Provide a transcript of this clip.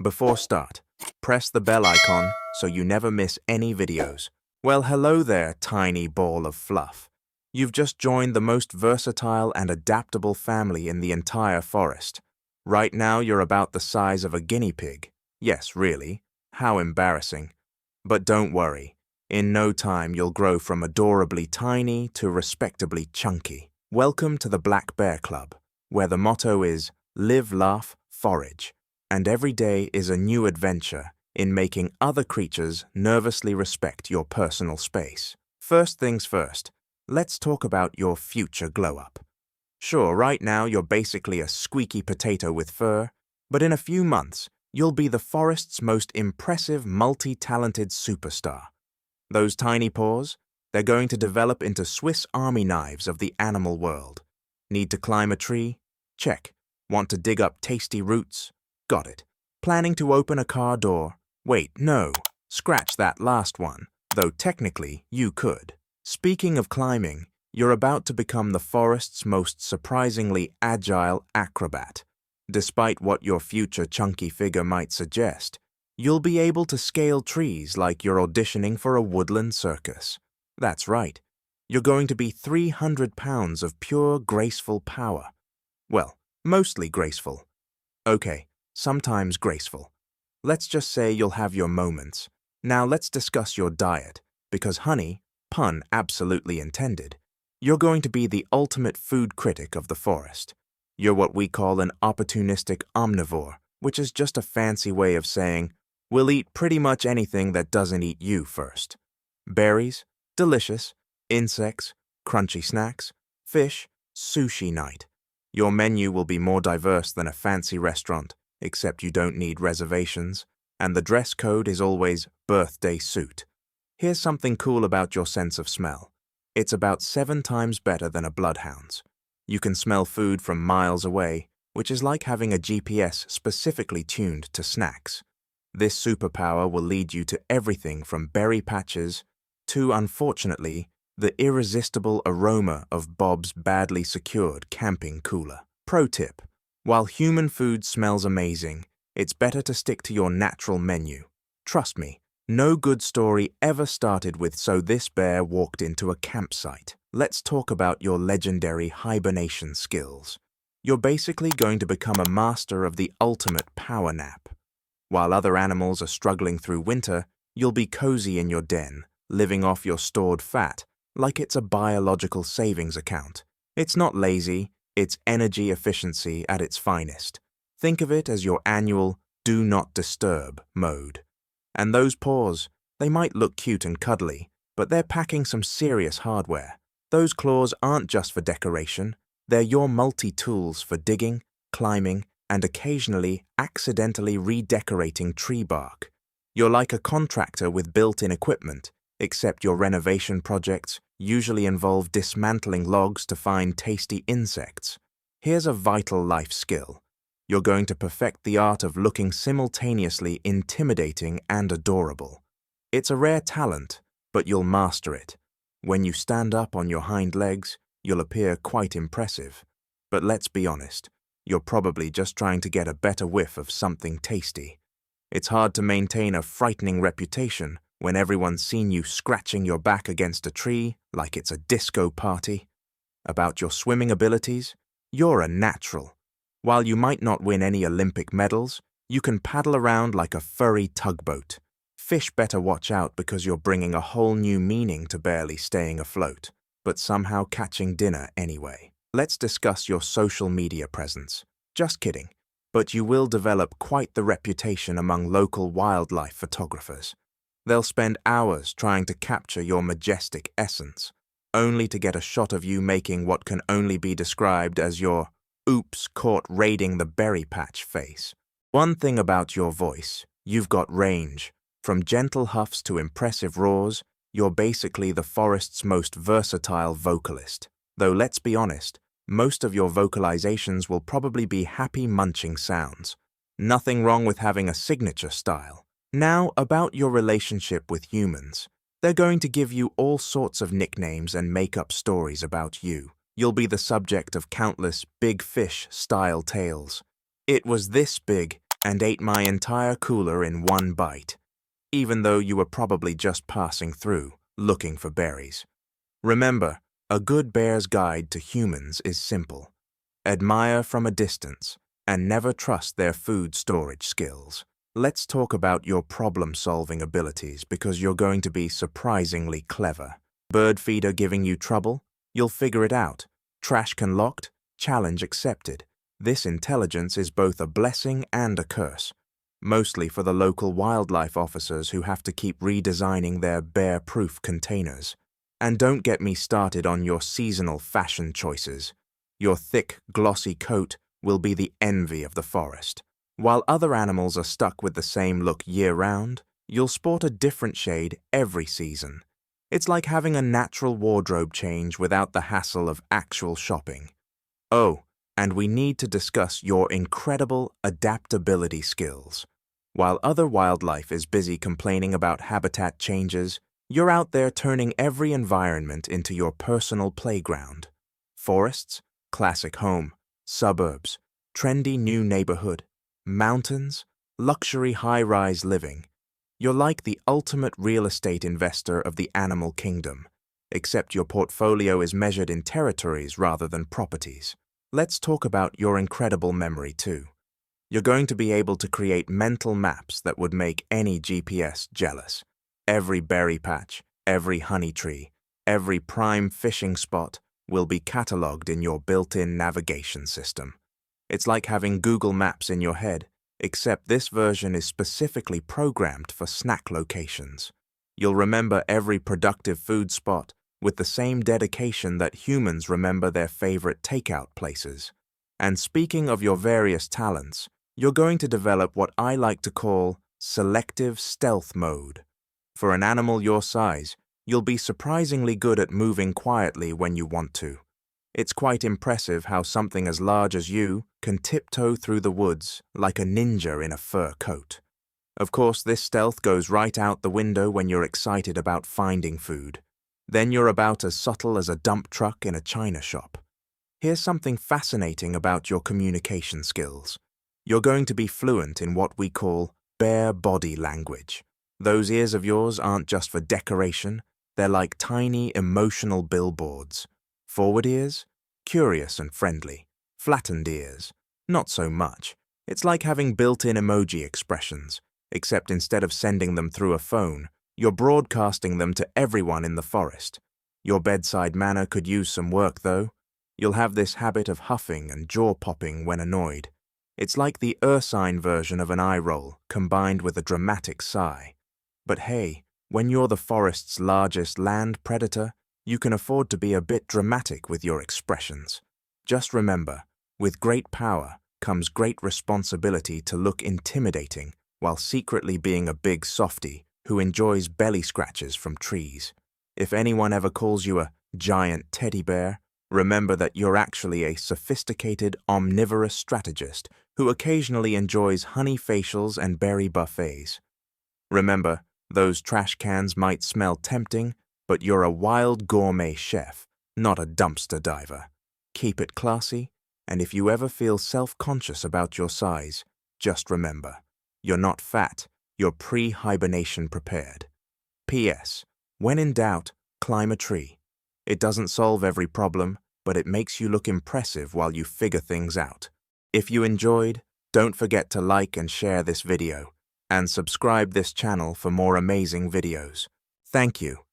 Before start, press the bell icon so you never miss any videos. Well, hello there, tiny ball of fluff. You've just joined the most versatile and adaptable family in the entire forest. Right now, you're about the size of a guinea pig. Yes, really. How embarrassing. But don't worry. In no time, you'll grow from adorably tiny to respectably chunky. Welcome to the Black Bear Club, where the motto is live, laugh, forage, and every day is a new adventure in making other creatures nervously respect your personal space. First things first, let's talk about your future glow-up. Sure, right now you're basically a squeaky potato with fur, but in a few months, you'll be the forest's most impressive, multi-talented superstar. Those tiny paws, they're going to develop into Swiss Army knives of the animal world. Need to climb a tree? Check. Want to dig up tasty roots? Got it. Planning to open a car door? Wait, no. Scratch that last one, though technically you could. Speaking of climbing, you're about to become the forest's most surprisingly agile acrobat. Despite what your future chunky figure might suggest, you'll be able to scale trees like you're auditioning for a woodland circus. That's right. You're going to be 300 pounds of pure, graceful power. Well, mostly graceful. Okay, sometimes graceful. Let's just say you'll have your moments. Now let's discuss your diet, because honey, pun absolutely intended, you're going to be the ultimate food critic of the forest. You're what we call an opportunistic omnivore, which is just a fancy way of saying, we'll eat pretty much anything that doesn't eat you first. Berries, delicious. Insects, crunchy snacks. Fish, sushi night. Your menu will be more diverse than a fancy restaurant, except you don't need reservations, and the dress code is always birthday suit. Here's something cool about your sense of smell. It's about 7 times better than a bloodhound's. You can smell food from miles away, which is like having a GPS specifically tuned to snacks. This superpower will lead you to everything from berry patches to, unfortunately, the irresistible aroma of Bob's badly secured camping cooler. Pro tip: while human food smells amazing, it's better to stick to your natural menu. Trust me, no good story ever started with "so this bear walked into a campsite." Let's talk about your legendary hibernation skills. You're basically going to become a master of the ultimate power nap. While other animals are struggling through winter, you'll be cozy in your den, living off your stored fat, like it's a biological savings account. It's not lazy, it's energy efficiency at its finest. Think of it as your annual do not disturb mode. And those paws, they might look cute and cuddly, but they're packing some serious hardware. Those claws aren't just for decoration, they're your multi-tools for digging, climbing, and occasionally accidentally redecorating tree bark. You're like a contractor with built-in equipment, except your renovation projects usually involve dismantling logs to find tasty insects. Here's a vital life skill. You're going to perfect the art of looking simultaneously intimidating and adorable. It's a rare talent, but you'll master it. When you stand up on your hind legs, you'll appear quite impressive. But let's be honest, you're probably just trying to get a better whiff of something tasty. It's hard to maintain a frightening reputation when everyone's seen you scratching your back against a tree like it's a disco party. About your swimming abilities, you're a natural. While you might not win any Olympic medals, you can paddle around like a furry tugboat. Fish better watch out because you're bringing a whole new meaning to barely staying afloat, but somehow catching dinner anyway. Let's discuss your social media presence. Just kidding, but you will develop quite the reputation among local wildlife photographers. They'll spend hours trying to capture your majestic essence, only to get a shot of you making what can only be described as your oops caught raiding the berry patch face. One thing about your voice, you've got range. From gentle huffs to impressive roars, you're basically the forest's most versatile vocalist. Though let's be honest, most of your vocalizations will probably be happy munching sounds. Nothing wrong with having a signature style. Now, about your relationship with humans. They're going to give you all sorts of nicknames and make up stories about you. You'll be the subject of countless big fish-style tales. It was this big, and ate my entire cooler in one bite, even though you were probably just passing through, looking for berries. Remember, a good bear's guide to humans is simple. Admire from a distance, and never trust their food storage skills. Let's talk about your problem-solving abilities because you're going to be surprisingly clever. Bird feeder giving you trouble? You'll figure it out. Trash can locked? Challenge accepted. This intelligence is both a blessing and a curse, mostly for the local wildlife officers who have to keep redesigning their bear-proof containers. And don't get me started on your seasonal fashion choices. Your thick, glossy coat will be the envy of the forest. While other animals are stuck with the same look year-round, you'll sport a different shade every season. It's like having a natural wardrobe change without the hassle of actual shopping. Oh, and we need to discuss your incredible adaptability skills. While other wildlife is busy complaining about habitat changes, you're out there turning every environment into your personal playground. Forests, classic home, suburbs, trendy new neighborhood, mountains, luxury high-rise living. You're like the ultimate real estate investor of the animal kingdom, except your portfolio is measured in territories rather than properties. Let's talk about your incredible memory too. You're going to be able to create mental maps that would make any GPS jealous. Every berry patch, every honey tree, every prime fishing spot will be catalogued in your built-in navigation system. It's like having Google Maps in your head, except this version is specifically programmed for snack locations. You'll remember every productive food spot with the same dedication that humans remember their favorite takeout places. And speaking of your various talents, you're going to develop what I like to call selective stealth mode. For an animal your size, you'll be surprisingly good at moving quietly when you want to. It's quite impressive how something as large as you can tiptoe through the woods like a ninja in a fur coat. Of course, this stealth goes right out the window when you're excited about finding food. Then you're about as subtle as a dump truck in a china shop. Here's something fascinating about your communication skills. You're going to be fluent in what we call bear body language. Those ears of yours aren't just for decoration, they're like tiny emotional billboards. Forward ears? Curious and friendly. Flattened ears? Not so much. It's like having built-in emoji expressions, except instead of sending them through a phone, you're broadcasting them to everyone in the forest. Your bedside manner could use some work, though. You'll have this habit of huffing and jaw-popping when annoyed. It's like the ursine version of an eye roll, combined with a dramatic sigh. But hey, when you're the forest's largest land predator, you can afford to be a bit dramatic with your expressions. Just remember, with great power comes great responsibility to look intimidating while secretly being a big softy who enjoys belly scratches from trees. If anyone ever calls you a giant teddy bear, remember that you're actually a sophisticated, omnivorous strategist who occasionally enjoys honey facials and berry buffets. Remember, those trash cans might smell tempting, but you're a wild gourmet chef, not a dumpster diver. Keep it classy, and if you ever feel self-conscious about your size, just remember, you're not fat, you're pre-hibernation prepared. P.S. When in doubt, climb a tree. It doesn't solve every problem, but it makes you look impressive while you figure things out. If you enjoyed, don't forget to like and share this video, and subscribe this channel for more amazing videos. Thank you.